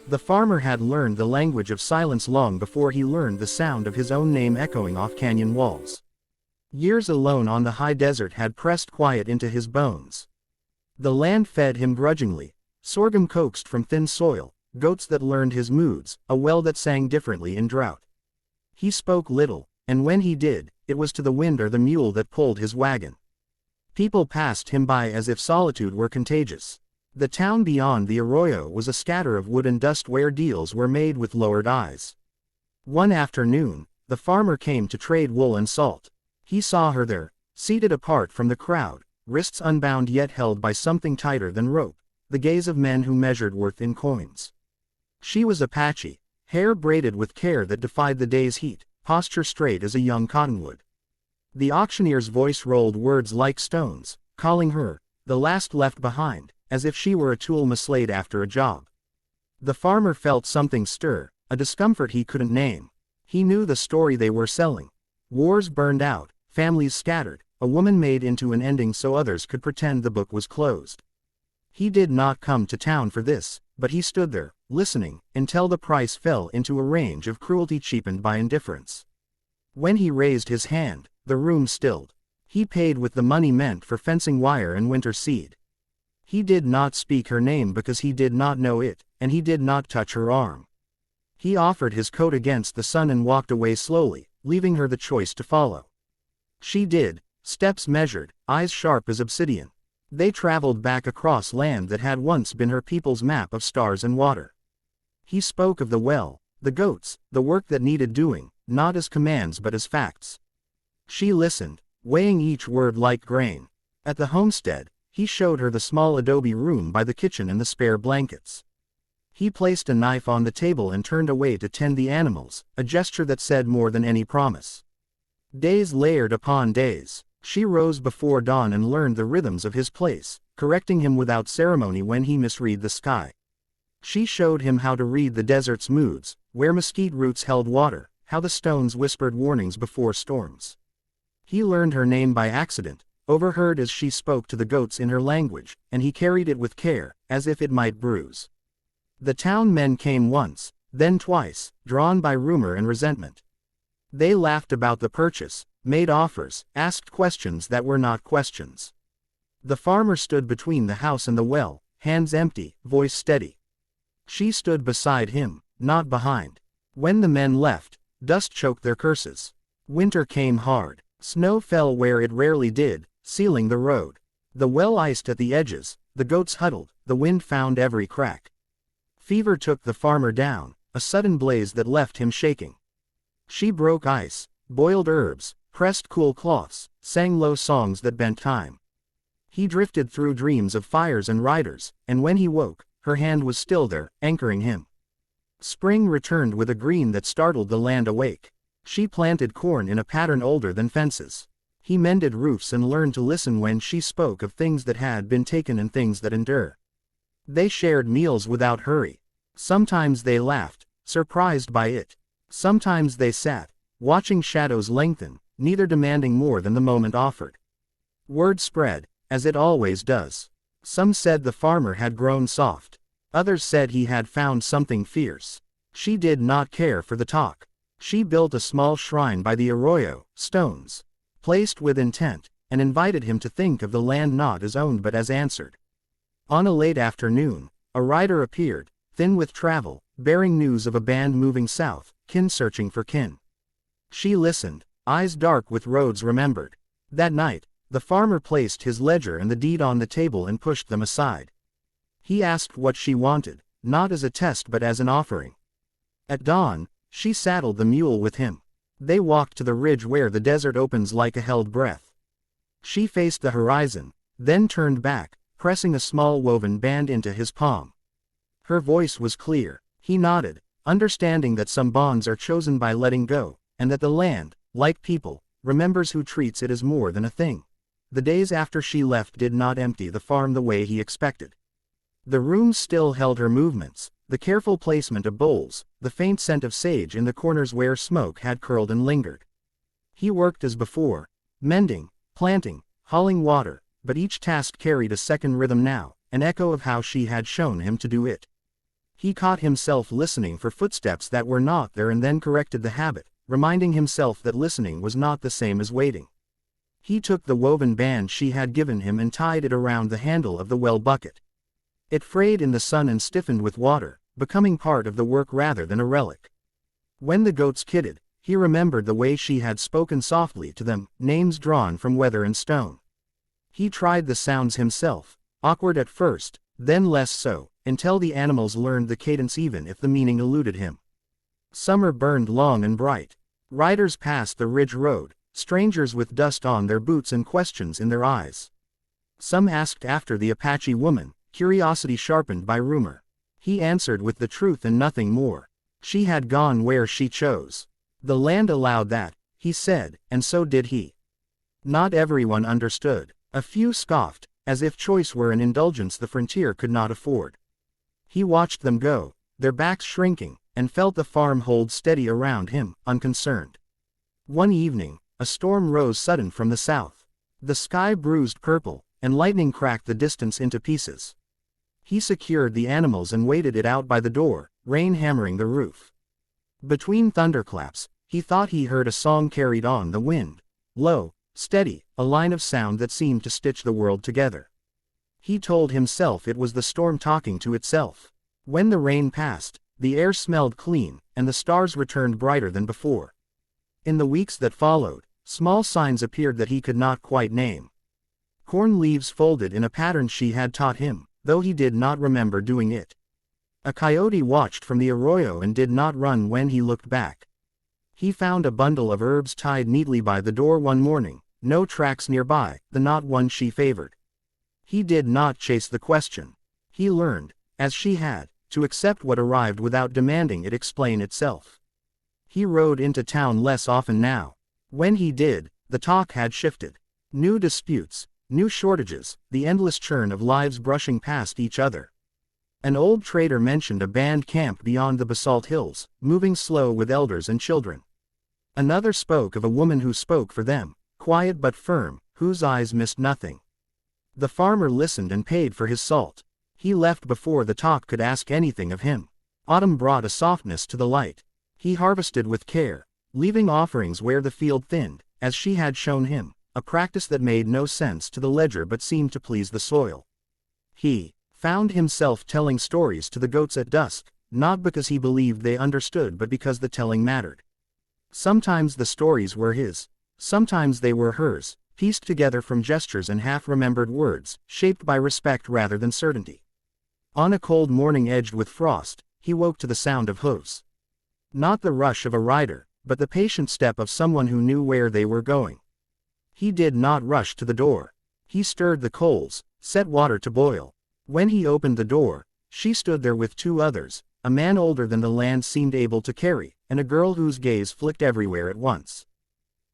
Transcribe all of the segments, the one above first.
The farmer had learned the language of silence long before he learned the sound of his own name echoing off canyon walls. Years alone on the high desert had pressed quiet into his bones. The land fed him grudgingly, sorghum coaxed from thin soil, goats that learned his moods, a well that sang differently in drought. He spoke little, and when he did, it was to the wind or the mule that pulled his wagon. People passed him by as if solitude were contagious. The town beyond the arroyo was a scatter of wood and dust where deals were made with lowered eyes. One afternoon, the farmer came to trade wool and salt. He saw her there, seated apart from the crowd, wrists unbound yet held by something tighter than rope, the gaze of men who measured worth in coins. She was Apache, hair braided with care that defied the day's heat, posture straight as a young cottonwood. The auctioneer's voice rolled words like stones, calling her, the last left behind, as if she were a tool mislaid after a job. The farmer felt something stir, a discomfort he couldn't name. He knew the story they were selling. Wars burned out, families scattered, a woman made into an ending so others could pretend the book was closed. He did not come to town for this, but he stood there, listening, until the price fell into a range of cruelty cheapened by indifference. When he raised his hand, the room stilled. He paid with the money meant for fencing wire and winter seed. He did not speak her name because he did not know it, and he did not touch her arm. He offered his coat against the sun and walked away slowly, leaving her the choice to follow. She did, steps measured, eyes sharp as obsidian. They traveled back across land that had once been her people's map of stars and water. He spoke of the well, the goats, the work that needed doing, not as commands but as facts. She listened, weighing each word like grain. At the homestead, he showed her the small adobe room by the kitchen and the spare blankets. He placed a knife on the table and turned away to tend the animals, a gesture that said more than any promise. Days layered upon days. She rose before dawn and learned the rhythms of his place, correcting him without ceremony when he misread the sky. She showed him how to read the desert's moods, where mesquite roots held water, how the stones whispered warnings before storms. He learned her name by accident, overheard as she spoke to the goats in her language, and he carried it with care, as if it might bruise. The town men came once, then twice, drawn by rumor and resentment. They laughed about the purchase, made offers, asked questions that were not questions. The farmer stood between the house and the well, hands empty, voice steady. She stood beside him, not behind. When the men left, dust choked their curses. Winter came hard. Snow fell where it rarely did, sealing the road. The well iced at the edges, the goats huddled, the wind found every crack. Fever took the farmer down, a sudden blaze that left him shaking. She broke ice, boiled herbs, pressed cool cloths, sang low songs that bent time. He drifted through dreams of fires and riders, and when he woke, her hand was still there, anchoring him. Spring returned with a green that startled the land awake. She planted corn in a pattern older than fences. He mended roofs and learned to listen when she spoke of things that had been taken and things that endure. They shared meals without hurry. Sometimes they laughed, surprised by it. Sometimes they sat, watching shadows lengthen, neither demanding more than the moment offered. Word spread, as it always does. Some said the farmer had grown soft. Others said he had found something fierce. She did not care for the talk. She built a small shrine by the arroyo, stones, placed with intent, and invited him to think of the land not as owned but as answered. On a late afternoon, a rider appeared, thin with travel, bearing news of a band moving south, kin searching for kin. She listened, eyes dark with roads remembered. That night, the farmer placed his ledger and the deed on the table and pushed them aside. He asked what she wanted, not as a test but as an offering. At dawn, she saddled the mule with him. They walked to the ridge where the desert opens like a held breath. She faced the horizon, then turned back, pressing a small woven band into his palm. Her voice was clear. He nodded, understanding that some bonds are chosen by letting go, and that the land, like people, remembers who treats it as more than a thing. The days after she left did not empty the farm the way he expected. The room still held her movements, the careful placement of bowls, the faint scent of sage in the corners where smoke had curled and lingered. He worked as before, mending, planting, hauling water, but each task carried a second rhythm now, an echo of how she had shown him to do it. He caught himself listening for footsteps that were not there and then corrected the habit, reminding himself that listening was not the same as waiting. He took the woven band she had given him and tied it around the handle of the well bucket. It frayed in the sun and stiffened with water, becoming part of the work rather than a relic. When the goats kidded, he remembered the way she had spoken softly to them, names drawn from weather and stone. He tried the sounds himself, awkward at first, then less so, until the animals learned the cadence even if the meaning eluded him. Summer burned long and bright. Riders passed the ridge road, strangers with dust on their boots and questions in their eyes. Some asked after the Apache woman, curiosity sharpened by rumor. He answered with the truth and nothing more. She had gone where she chose. The land allowed that, he said, and so did he. Not everyone understood. A few scoffed, as if choice were an indulgence the frontier could not afford. He watched them go, their backs shrinking, and felt the farm hold steady around him, unconcerned. One evening, a storm rose sudden from the south. The sky bruised purple, and lightning cracked the distance into pieces. He secured the animals and waited it out by the door, rain hammering the roof. Between thunderclaps, he thought he heard a song carried on the wind, low, steady, a line of sound that seemed to stitch the world together. He told himself it was the storm talking to itself. When the rain passed, the air smelled clean, and the stars returned brighter than before. In the weeks that followed, small signs appeared that he could not quite name. Corn leaves folded in a pattern she had taught him, though he did not remember doing it. A coyote watched from the arroyo and did not run when he looked back. He found a bundle of herbs tied neatly by the door one morning, no tracks nearby, the not one she favored. He did not chase the question. He learned, as she had, to accept what arrived without demanding it explain itself. He rode into town less often now. When he did, the talk had shifted. New disputes, new shortages, the endless churn of lives brushing past each other. An old trader mentioned a band camp beyond the basalt hills, moving slow with elders and children. Another spoke of a woman who spoke for them, quiet but firm, whose eyes missed nothing. The farmer listened and paid for his salt. He left before the talk could ask anything of him. Autumn brought a softness to the light. He harvested with care, leaving offerings where the field thinned, as she had shown him, a practice that made no sense to the ledger but seemed to please the soil. He found himself telling stories to the goats at dusk, not because he believed they understood but because the telling mattered. Sometimes the stories were his, sometimes they were hers, pieced together from gestures and half-remembered words, shaped by respect rather than certainty. On a cold morning edged with frost, he woke to the sound of hoofs. Not the rush of a rider, but the patient step of someone who knew where they were going. He did not rush to the door. He stirred the coals, set water to boil. When he opened the door, she stood there with two others, a man older than the land seemed able to carry, and a girl whose gaze flicked everywhere at once.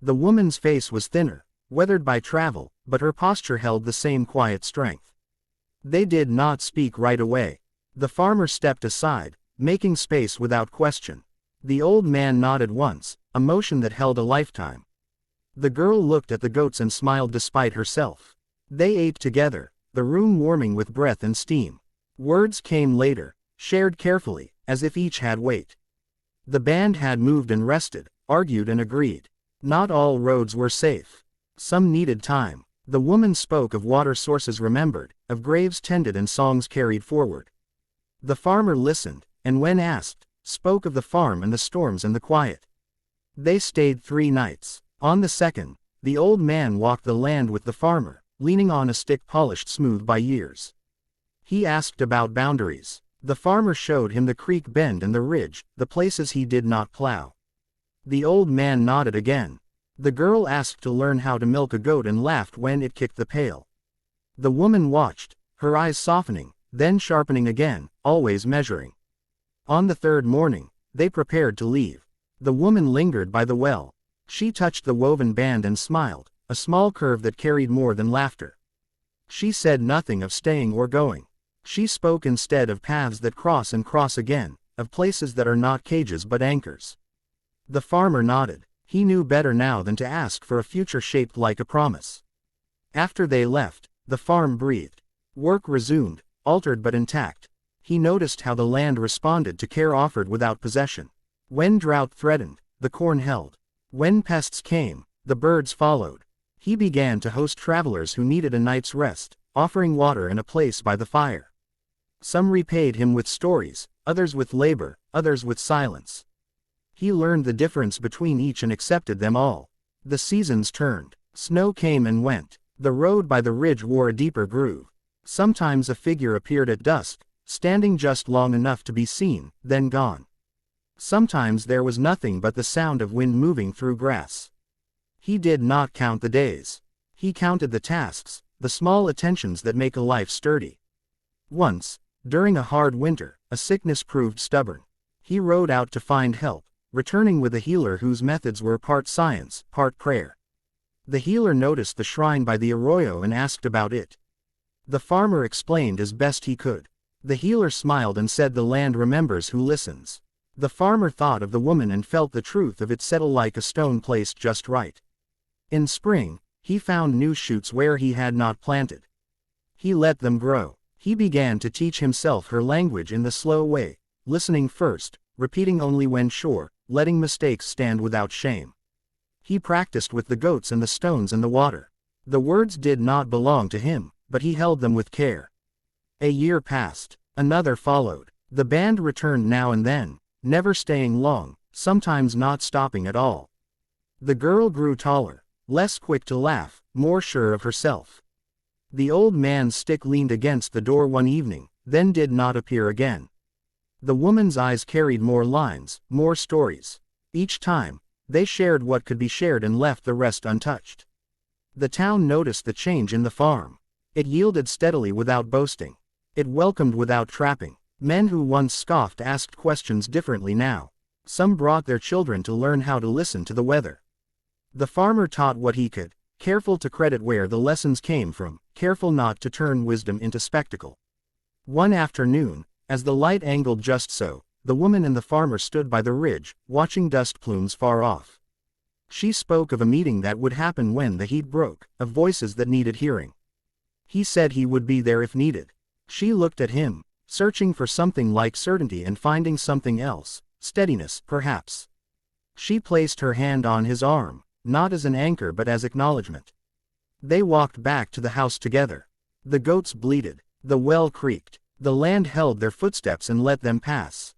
The woman's face was thinner, weathered by travel, but her posture held the same quiet strength. They did not speak right away. The farmer stepped aside, making space without question. The old man nodded once, a motion that held a lifetime. The girl looked at the goats and smiled despite herself. They ate together, the room warming with breath and steam. Words came later, shared carefully, as if each had weight. The band had moved and rested, argued and agreed. Not all roads were safe. Some needed time. The woman spoke of water sources remembered, of graves tended and songs carried forward. The farmer listened, and when asked, spoke of the farm and the storms and the quiet. They stayed 3 nights. On the second, the old man walked the land with the farmer, leaning on a stick polished smooth by years. He asked about boundaries. The farmer showed him the creek bend and the ridge, the places he did not plow. The old man nodded again. The girl asked to learn how to milk a goat and laughed when it kicked the pail. The woman watched, her eyes softening, then sharpening again, always measuring. On the 3rd morning, they prepared to leave. The woman lingered by the well. She touched the woven band and smiled, a small curve that carried more than laughter. She said nothing of staying or going. She spoke instead of paths that cross and cross again, of places that are not cages but anchors. The farmer nodded. He knew better now than to ask for a future shaped like a promise. After they left, the farm breathed. Work resumed, altered but intact. He noticed how the land responded to care offered without possession. When drought threatened, the corn held. When pests came, the birds followed. He began to host travelers who needed a night's rest, offering water and a place by the fire. Some repaid him with stories, others with labor, others with silence. He learned the difference between each and accepted them all. The seasons turned. Snow came and went. The road by the ridge wore a deeper groove. Sometimes a figure appeared at dusk, standing just long enough to be seen, then gone. Sometimes there was nothing but the sound of wind moving through grass. He did not count the days. He counted the tasks, the small attentions that make a life sturdy. Once, during a hard winter, a sickness proved stubborn. He rode out to find help, returning with a healer whose methods were part science, part prayer. The healer noticed the shrine by the arroyo and asked about it. The farmer explained as best he could. The healer smiled and said, "The land remembers who listens." The farmer thought of the woman and felt the truth of it settle like a stone placed just right. In spring, he found new shoots where he had not planted. He let them grow. He began to teach himself her language in the slow way, listening first, repeating only when sure, letting mistakes stand without shame. He practiced with the goats and the stones and the water. The words did not belong to him, but he held them with care. A year passed. Another followed. The band returned now and then, never staying long, sometimes not stopping at all. The girl grew taller, less quick to laugh, more sure of herself. The old man's stick leaned against the door one evening, then did not appear again. The woman's eyes carried more lines, more stories. Each time, they shared what could be shared and left the rest untouched. The town noticed the change in the farm. It yielded steadily without boasting. It welcomed without trapping. Men who once scoffed asked questions differently now. Some brought their children to learn how to listen to the weather. The farmer taught what he could, careful to credit where the lessons came from, careful not to turn wisdom into spectacle. One afternoon, as the light angled just so, the woman and the farmer stood by the ridge, watching dust plumes far off. She spoke of a meeting that would happen when the heat broke, of voices that needed hearing. He said he would be there if needed. She looked at him, searching for something like certainty and finding something else, steadiness, perhaps. She placed her hand on his arm, not as an anchor but as acknowledgement. They walked back to the house together. The goats bleated. The well creaked. The land held their footsteps and let them pass.